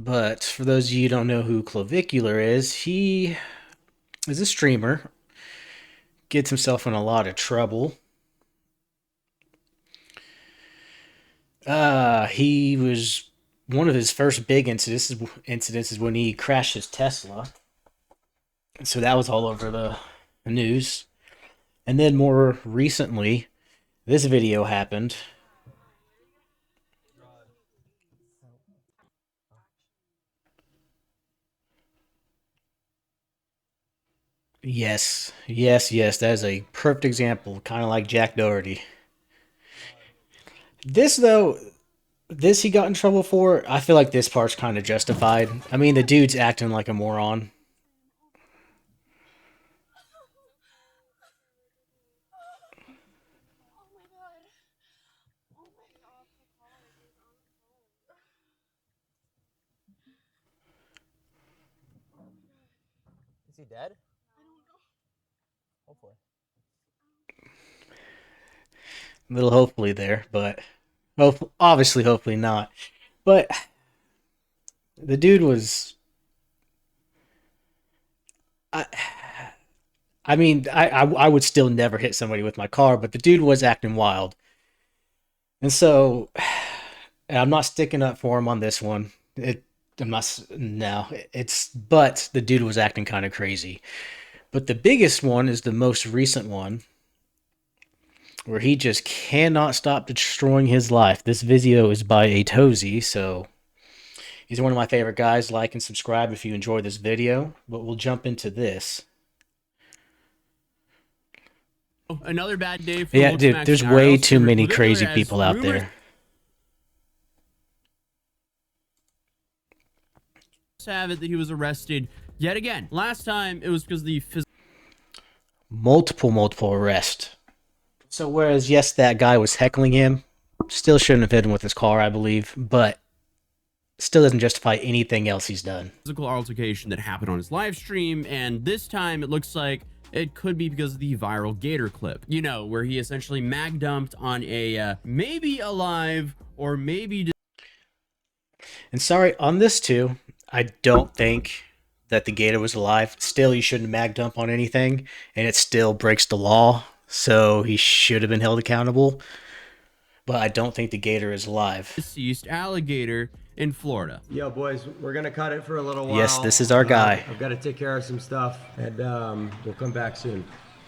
But for those of you who don't know who Clavicular is, he is a streamer, gets himself in a lot of trouble. He was one of his first big incidents is when he crashed his Tesla. So that was all over the news. And then more recently, this video happened. Yes, yes, yes. That is a perfect example, kind of like Jack Doherty. This though, this he got in trouble for. I feel like this part's kind of justified. I mean, the dude's acting like a moron. Is he dead? Hopefully. Little hopefully there, but obviously, hopefully not. But the dude was. I, I mean, I would still never hit somebody with my car, but the dude was acting wild, and so and I'm not sticking up for him on this one. I'm not. No, it's but the dude was acting kind of crazy. But the biggest one is the most recent one, where he just cannot stop destroying his life. This video is by Atozy, so he's one of my favorite guys. Like and subscribe if you enjoy this video. But we'll jump into this. Another bad day for Yeah, dude, there's way too many crazy people out there. Have it that he was arrested yet again. Last time it was because the multiple arrests. So whereas yes, that guy was heckling him, still shouldn't have hit him with his car, I believe, but still doesn't justify anything else he's done. Physical altercation that happened on his live stream, and this time it looks like it could be because of the viral Gator clip, you know, where he essentially mag dumped on a maybe alive or maybe. And sorry, on this too, I don't think that the Gator was alive. Still, you shouldn't mag dump on anything, and it still breaks the law, so he should have been held accountable. But I don't think the Gator is alive. Deceased alligator in Florida. Yo, boys, we're gonna cut it for a little while. Yes, this is our guy. I've got to take care of some stuff, and we'll come back soon.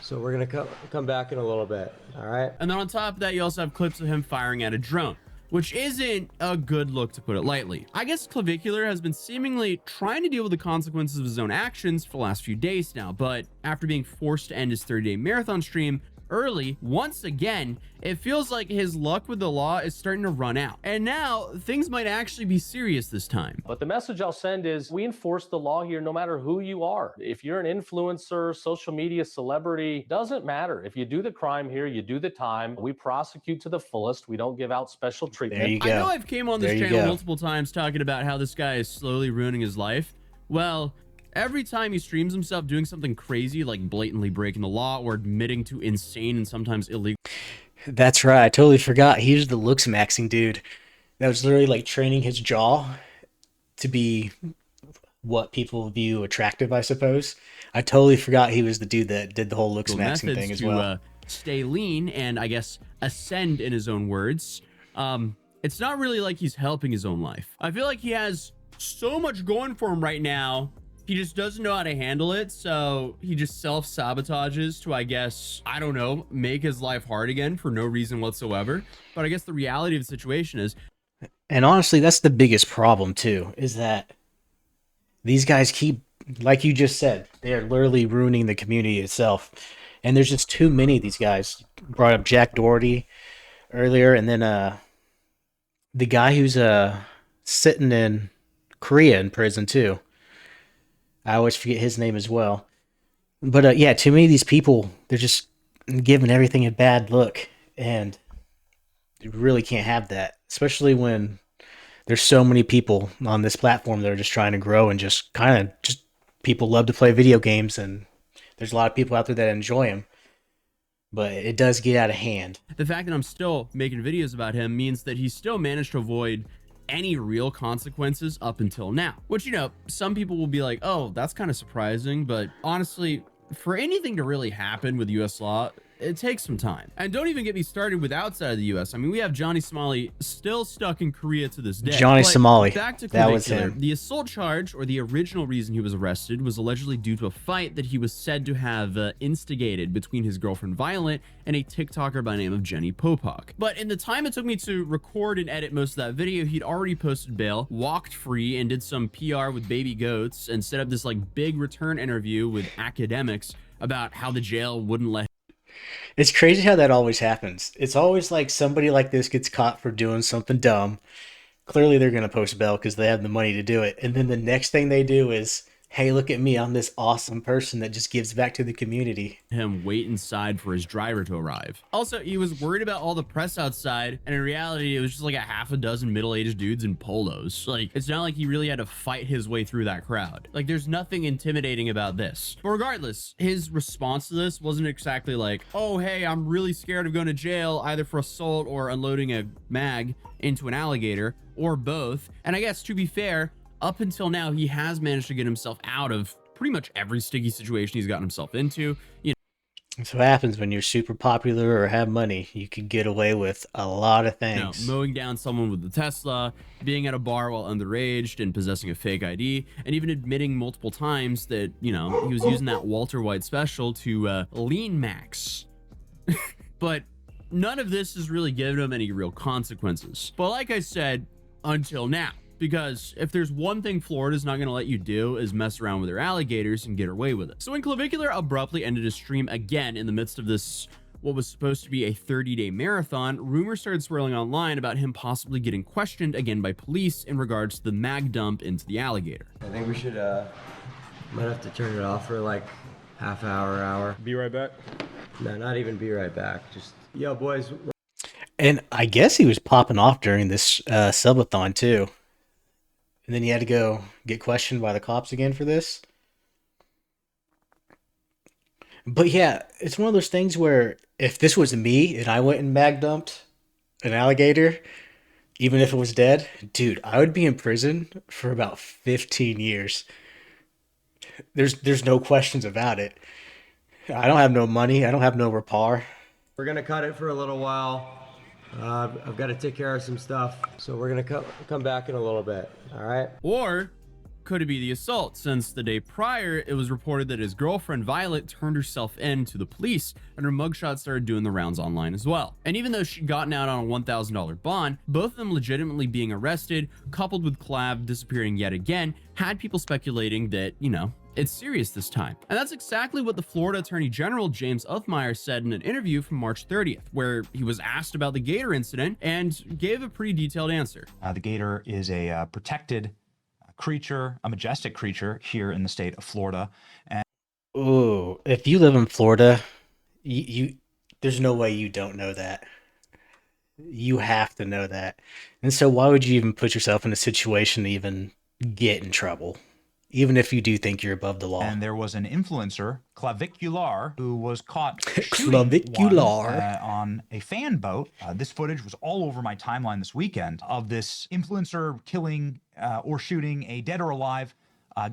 So we're gonna come back in a little bit. All right. And then on top of that, you also have clips of him firing at a drone, which isn't a good look, to put it lightly. I guess Clavicular has been seemingly trying to deal with the consequences of his own actions for the last few days now, but after being forced to end his 30-day marathon stream early, once again, it feels like his luck with the law is starting to run out. And now things might actually be serious this time. But the message I'll send is we enforce the law here no matter who you are. If you're an influencer, social media celebrity, doesn't matter. If you do the crime here, you do the time. We prosecute to the fullest. We don't give out special treatment. There you go. I know I've came on this channel multiple times talking about how this guy is slowly ruining his life. Well, every time he streams himself doing something crazy like blatantly breaking the law or admitting to insane and sometimes illegal. That's right. I totally forgot. He was the looks maxing dude that was literally like training his jaw to be what people view attractive, I suppose. I totally forgot he was the dude that did the whole looks maxing thing as well. Stay lean and I guess ascend in his own words. It's not really like he's helping his own life. I feel like he has so much going for him right now. He just doesn't know how to handle it, so he just self-sabotages to, I guess, I don't know, make his life hard again for no reason whatsoever. But I guess the reality of the situation is... And honestly, that's the biggest problem, too, is that these guys keep, like you just said, they're literally ruining the community itself. And there's just too many of these guys. Brought up Jack Doherty earlier, and then the guy who's sitting in Korea in prison, too. I always forget his name as well. But yeah, too many of these people, they're just giving everything a bad look. And you really can't have that. Especially when there's so many people on this platform that are just trying to grow and just kind of just people love to play video games. And there's a lot of people out there that enjoy them. But it does get out of hand. The fact that I'm still making videos about him means that he still managed to avoid any real consequences up until now, which, you know, some people will be like, oh, that's kind of surprising. But honestly, for anything to really happen with US law, it takes some time. And don't even get me started with outside of the US. I mean, we have Johnny Somali still stuck in Korea to this day. Johnny But Somali. back to That was Clavicular. him. The assault charge, or the original reason he was arrested, was allegedly due to a fight that he was said to have instigated between his girlfriend Violet and a TikToker by the name of Jenny Popok. But in the time it took me to record and edit most of that video, he'd already posted bail, walked free, and did some PR with baby goats, and set up this like big return interview with academics about how the jail wouldn't let. It's crazy how that always happens. It's always like somebody like this gets caught for doing something dumb. Clearly, they're going to post bail because they have the money to do it. And then the next thing they do is, hey, look at me. I'm this awesome person that just gives back to the community. Him wait inside for his driver to arrive. Also, he was worried about all the press outside, and in reality, it was just like a half a dozen middle-aged dudes in polos. Like, it's not like he really had to fight his way through that crowd. Like, there's nothing intimidating about this. But regardless, his response to this wasn't exactly like, oh, hey, I'm really scared of going to jail, either for assault or unloading a mag into an alligator, or both. And I guess, to be fair, up until now, he has managed to get himself out of pretty much every sticky situation he's gotten himself into. You know, That's what happens when you're super popular or have money. You can get away with a lot of things. mowing down someone with the Tesla, being at a bar while underage and possessing a fake ID, and even admitting multiple times that, you know, he was using that Walter White special to lean max. But none of this has really given him any real consequences. But like I said, until now. Because if there's one thing Florida's not going to let you do is mess around with their alligators and get away with it. So when Clavicular abruptly ended his stream again in the midst of this, what was supposed to be a 30-day marathon, rumors started swirling online about him possibly getting questioned again by police in regards to the mag dump into the alligator. I think we should, might have to turn it off for like half hour. Be right back. No, not even be right back. Just, yo, boys. And I guess he was popping off during this subathon too. And then he had to go get questioned by the cops again for this. But yeah, it's one of those things where if this was me and I went and mag dumped an alligator, even if it was dead, dude, I would be in prison for about 15 years. There's no questions about it. I don't have no money. I don't have no repair. We're gonna cut it for a little while. I've got to take care of some stuff, so we're gonna come back in a little bit. All right. Or could it be the assault, since the day prior it was reported that his girlfriend Violet turned herself in to the police and her mugshot started doing the rounds online as well. And even though she'd gotten out on a $1,000 bond, both of them legitimately being arrested, coupled with Clav disappearing yet again, had people speculating that, you know, it's serious this time. And that's exactly what the Florida Attorney General James Uthmeyer said in an interview from March 30th, where he was asked about the gator incident and gave a pretty detailed answer. The gator is a protected creature, a majestic creature here in the state of Florida. And Ooh, if you live in Florida, you there's no way you don't know that. You have to know that. And so why would you even put yourself in a situation to even get in trouble? Even if you do think you're above the law. And there was an influencer, Clavicular, who was caught shooting Clavicular. one, on a fan boat. This footage was all over my timeline this weekend of this influencer killing or shooting a dead or alive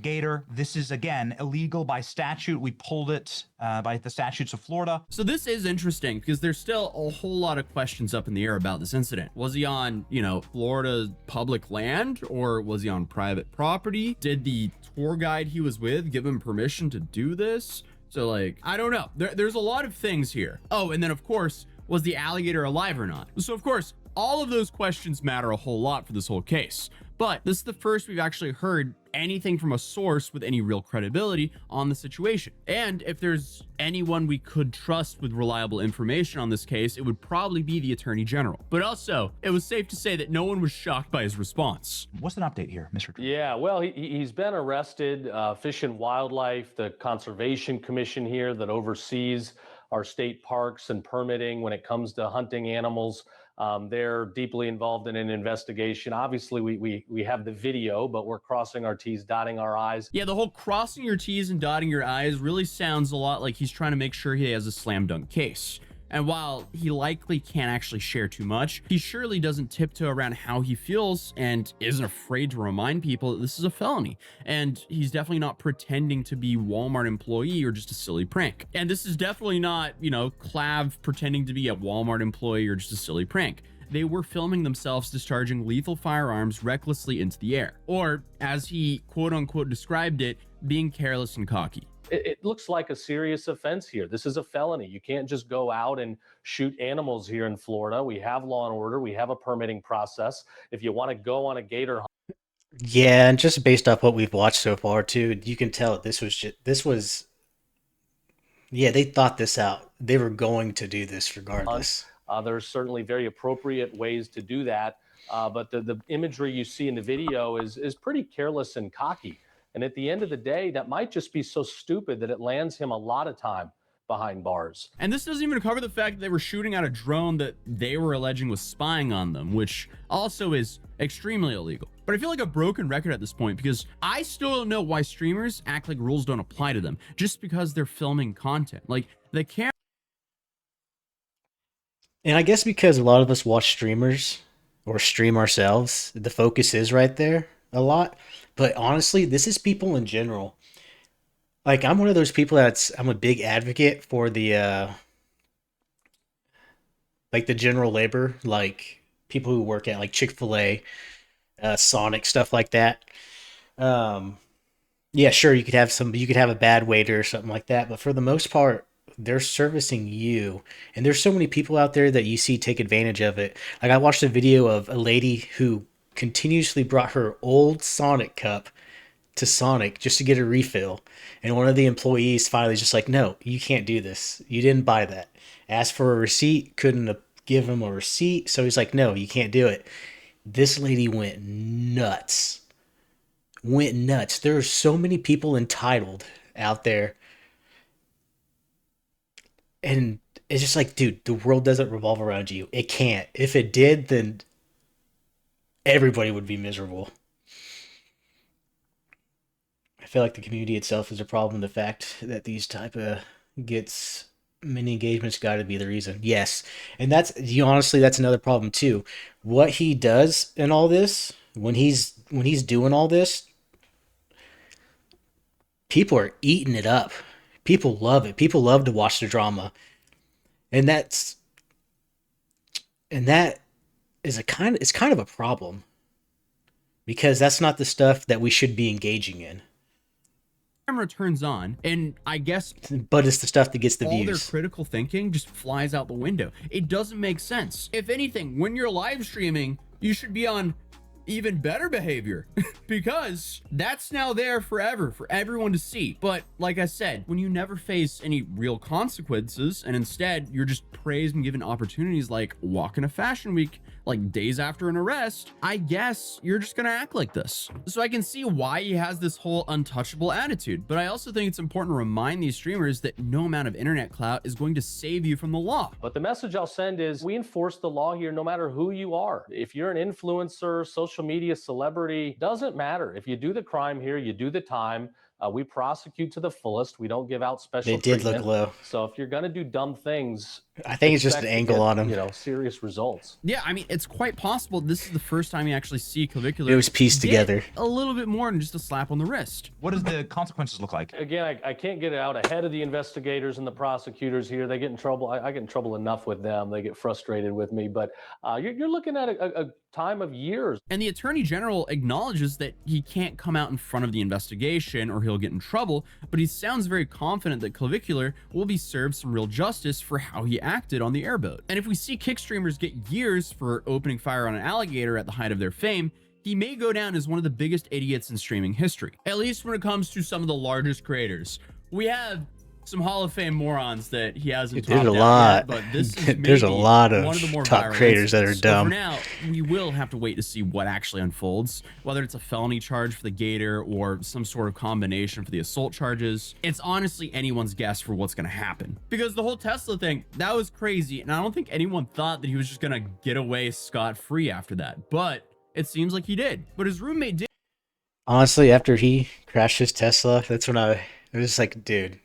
gator. This is, again, illegal by statute. We pulled it by the statutes of Florida. So this is interesting because there's still a whole lot of questions up in the air about this incident. Was he on, you know, Florida's public land, or was he on private property? Did the tour guide he was with give him permission to do this? So, like, I don't know. There's a lot of things here. Oh, and then of course, was the alligator alive or not? So of course, all of those questions matter a whole lot for this whole case. But this is the first we've actually heard anything from a source with any real credibility on the situation. And if there's anyone we could trust with reliable information on this case, it would probably be the Attorney General. But also, it was safe to say that no one was shocked by his response. What's an update here, Mr. Yeah, well, he's been arrested. Fish and Wildlife, the Conservation Commission here that oversees our state parks and permitting when it comes to hunting animals. They're deeply involved in an investigation. Obviously, we have the video, but we're crossing our T's, dotting our I's. Yeah, the whole crossing your T's and dotting your I's really sounds a lot like he's trying to make sure he has a slam dunk case. And while he likely can't actually share too much, he surely doesn't tiptoe around how he feels and isn't afraid to remind people that this is a felony. And he's definitely not pretending to be Walmart employee or just a silly prank. And this is definitely not, you know, Clav pretending to be a Walmart employee or just a silly prank. They were filming themselves discharging lethal firearms recklessly into the air. Or, as he quote unquote described it, being careless and cocky. It looks like a serious offense here. This is a felony. You can't just go out and shoot animals here in Florida. We have law and order. We have a permitting process. If you want to go on a gator hunt, Yeah, and just based off what we've watched so far too, you can tell yeah, they thought this out. They were going to do this regardless. there's certainly very appropriate ways to do that. But the imagery you see in the video is pretty careless and cocky. And at the end of the day, that might just be so stupid that it lands him a lot of time behind bars. And this doesn't even cover the fact that they were shooting at a drone that they were alleging was spying on them, which also is extremely illegal. But I feel like a broken record at this point because I still don't know why streamers act like rules don't apply to them just because they're filming content. Like the camera. And I guess because a lot of us watch streamers or stream ourselves, the focus is right there a lot. But honestly, this is people in general. Like I'm one of those people I'm a big advocate for the like the general labor, like people who work at like Chick-fil-A, Sonic, stuff like that. Um yeah, sure you could have a bad waiter or something like that, but for the most part they're servicing you. And there's so many people out there that you see take advantage of it. Like I watched a video of a lady who continuously brought her old Sonic cup to Sonic just to get a refill. And one of the employees finally just like, no, you can't do this. You didn't buy that. Asked for a receipt, couldn't give him a receipt. So he's like, no, you can't do it. This lady went nuts. Went nuts. There are so many people entitled out there. And it's just like, dude, the world doesn't revolve around you. It can't. If it did, then everybody would be miserable. I feel like the community itself is a problem. The fact that these type of gets many engagements got to be the reason. Yes, and that's another problem too. What he does in all this, when he's doing all this, people are eating it up. People love it. People love to watch the drama, and that is it's kind of a problem because that's not the stuff that we should be engaging in. Camera turns on, and I guess But it's the stuff that gets the all their views. critical thinking just flies out the window. It doesn't make sense. If anything, when you're live streaming, you should be on even better behavior because that's now there forever for everyone to see. But like I said, when you never face any real consequences and instead you're just praised and given opportunities like walking a fashion week, like days after an arrest, I guess you're just gonna act like this. So I can see why he has this whole untouchable attitude, but I also think it's important to remind these streamers that no amount of internet clout is going to save you from the law. But the message I'll send is we enforce the law here no matter who you are. If you're an influencer, social media celebrity, doesn't matter. If you do the crime here, you do the time. We prosecute to the fullest. We don't give out special It did treatment. look low. So if you're going to do dumb things, I think it's just an expect to angle get, on him. you know, serious results. Yeah, I mean, it's quite possible this is the first time you actually see Clavicular. It was pieced get together. a little bit more than just a slap on the wrist. What does the consequences look like? Again, I can't get it out ahead of the investigators and the prosecutors here. They get in trouble. I get in trouble enough with them. They get frustrated with me. But you're looking at a time of years. And the attorney general acknowledges that he can't come out in front of the investigation or he'll get in trouble, but he sounds very confident that Clavicular will be served some real justice for how he acted on the airboat. And if we see kick streamers get years for opening fire on an alligator at the height of their fame, he may go down as one of the biggest idiots in streaming history, at least when it comes to some of the largest creators. We have some Hall of Fame morons that he hasn't There's topped a out lot. yet, but this is There's a maybe lot of one the more top viral creators that are incidents. So dumb. for now, we will have to wait to see what actually unfolds, whether it's a felony charge for the gator or some sort of combination for the assault charges. It's honestly anyone's guess for what's going to happen. Because the whole Tesla thing, that was crazy, and I don't think anyone thought that he was just going to get away scot-free after that, but it seems like he did. But his roommate did. Honestly, after he crashed his Tesla, that's when I was like, dude,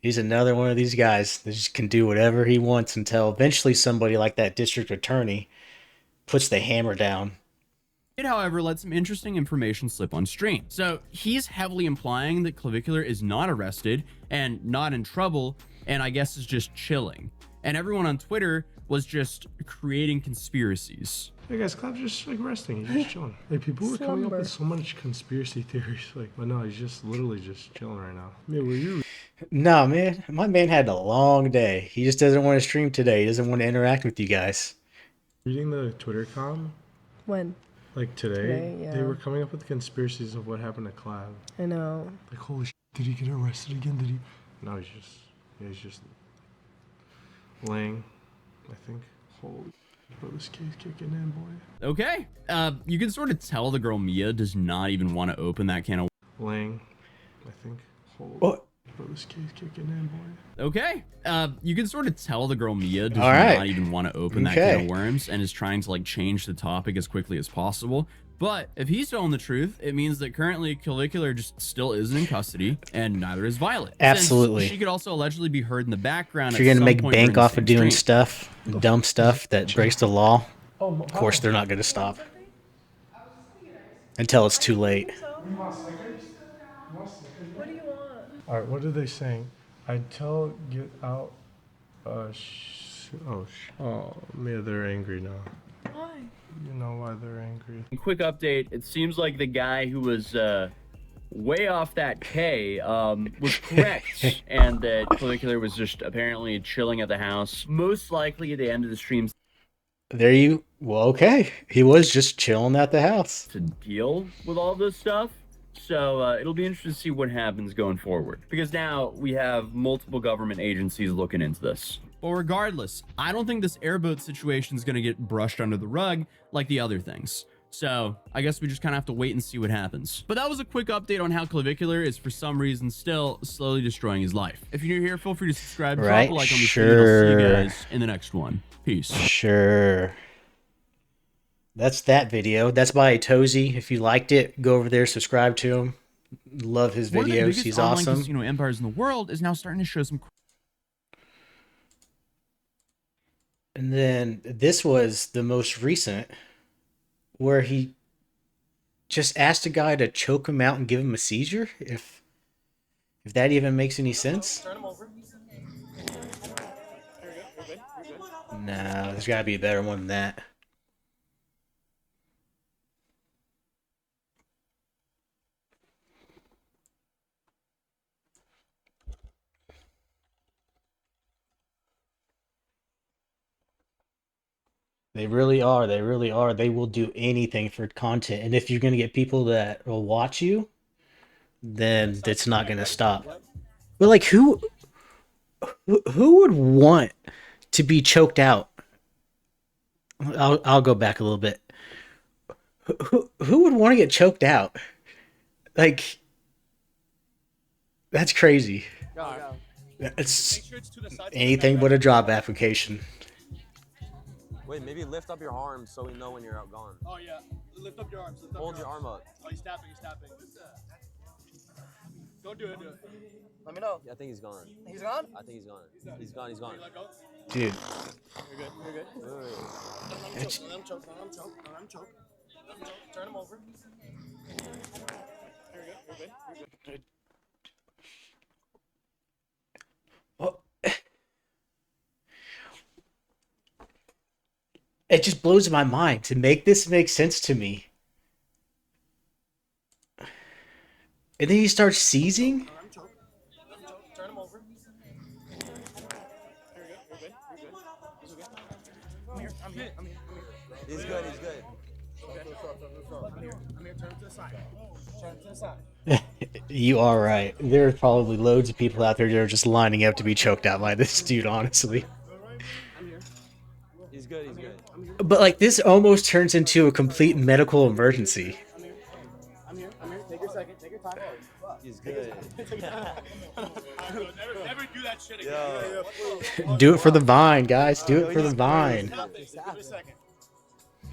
He's another one of these guys that just can do whatever he wants until eventually somebody like that district attorney puts the hammer down. It, however, let some interesting information slip on stream. So he's heavily implying that Clavicular is not arrested and not in trouble, and I guess is just chilling. And everyone on Twitter was just creating conspiracies. Hey guys, Clav's just like resting. He's just chilling. Like people were coming up with so much conspiracy theories. Like, but no, he's just literally just chilling right now. Yeah, were you No, man. My man had a long day. He just doesn't want to stream today. He doesn't want to interact with you guys. reading the Twitter com? When? Like today, yeah. they were coming up with conspiracies of what happened to Clav. I know. Like, holy shit, did he get arrested again? Did he? No, he's just laying, I think. Holy, bro, this kid's kicking in, boy. Okay, you can sort of tell the girl Mia does not even want to open that can of. Laying, I think. Holy, What? bro, this kid's kicking in, boy. Okay, you can sort of tell the girl Mia does All right. not even want to open that Okay. can of worms and is trying to like change the topic as quickly as possible. But if he's telling the truth, it means that currently Clavicular just still isn't in custody, and neither is Violet. Absolutely. Since she could also allegedly be heard in the background. If you're at gonna some make point during bank the off same of doing stream. stuff, dumb stuff that breaks the law, of course they're not gonna stop until it's too late. What do you want? All right, what are they saying? I'd tell get out. Oh, Mia, they're angry now. Why? You know why they're angry? Quick update. It seems like the guy who was way off that K was correct, and that Clavicular was just apparently chilling at the house. Most likely at the end of the stream Well, okay. He was just chilling at the house. to deal with all this stuff. So it'll be interesting to see what happens going forward. Because now we have multiple government agencies looking into this. But regardless, I don't think this airboat situation is going to get brushed under the rug like the other things. So I guess we just kind of have to wait and see what happens. But that was a quick update on how Clavicular is for some reason still slowly destroying his life. If you're new here, feel free to subscribe, drop Right, a like on the stream, and I'll see you sure. guys in the next one. Peace. Sure. That's that video. That's by Atozy. If you liked it, go over there, subscribe to him. Love his One of the videos. biggest He's online awesome. casino empires in the world is now starting to show some. And then this was the most recent where he just asked a guy to choke him out and give him a seizure. If that even makes any sense. Turn him over. No, there's gotta be a better one than that. They really are. They really are. They will do anything for content. And if you're going to get people that will watch you, then it's not going to stop. But like who would want to be choked out? I'll go back a little bit. Who would want to get choked out? Like that's crazy. It's anything but a job application. Wait, maybe lift up your arms so we know when you're out gone. Oh yeah, lift up your arms. Lift up Hold your arm up. Oh, he's tapping. He's tapping. Don't do it. Do it. Let me know. Yeah, I think he's gone. He's gone. I think he's gone. He's gone. He's gone. Let go. Dude, You're good. You're good. it's- Let him choke. Let him choke. Let him choke. Let him choke. Turn him over. You're good. You're good. You're good. well, it just blows my mind to make this make sense to me. And then he starts seizing. Let him choke. Let him choke. Turn him over. You're good. You're good. You're good. It's okay. I'm here. I'm here. I'm here. I'm here. He's good. He's good. I'm here. I'm here. Turn to the side. Turn to the side. You are right. There are probably loads of people out there that are just lining up to be choked out by this dude, honestly. I'm here. He's good. He's good. I'm here. But like this almost turns into a complete medical emergency. I'm here. I'm here. I'm here. Take your second. Take your time. He's good. Never do that shit again. Do it for the vine, guys. Do it for the vine. Give me a second.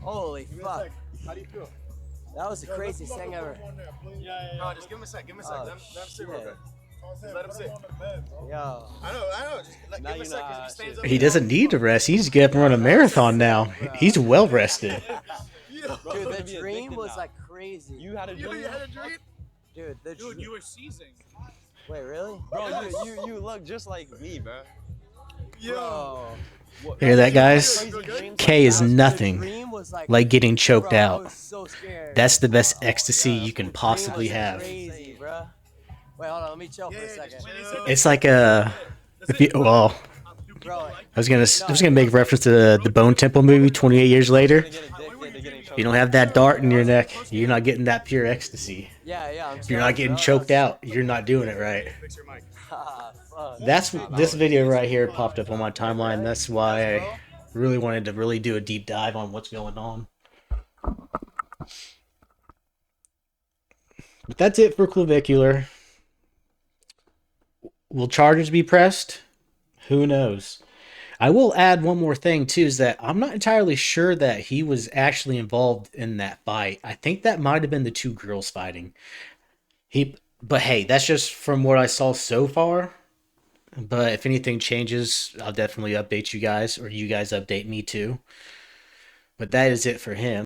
Holy fuck. How do you feel? That was the craziest thing ever. No, just give him a sec. Give him a sec. Oh, Let him sit real shit. good. Let him sit. Yo. I know. Just give him a second. If he stands up, He doesn't need to rest. He's getting to run a marathon now. He's well rested. Dude, the dream was like crazy. You had a dream. Dude, Dude, you were seizing. Wait, really? Bro, you look just like me, bro. Yo. Hear that, guys? K is nothing Dream was like getting choked bro, I out. was so scared. That's the best ecstasy you can possibly Dream was have. Crazy, bro. Wait, hold on. Let me chill for a second. It's like a, well, Bro, I was gonna make reference to the Bone Temple movie 28 years later. You don't have that dart in your neck. You're not getting that pure ecstasy. yeah, I'm If you're not getting choked out, you're not doing it right. Fuck. That's this video right here popped up on my timeline. That's why I really wanted to really do a deep dive on what's going on. But that's it for Clavicular. Will charges be pressed? Who knows? I will add one more thing too, is that I'm not entirely sure that he was actually involved in that fight. I think that might have been the two girls fighting. But hey, that's just from what I saw so far. But if anything changes, I'll definitely update you guys, or you guys update me too. But that is it for him.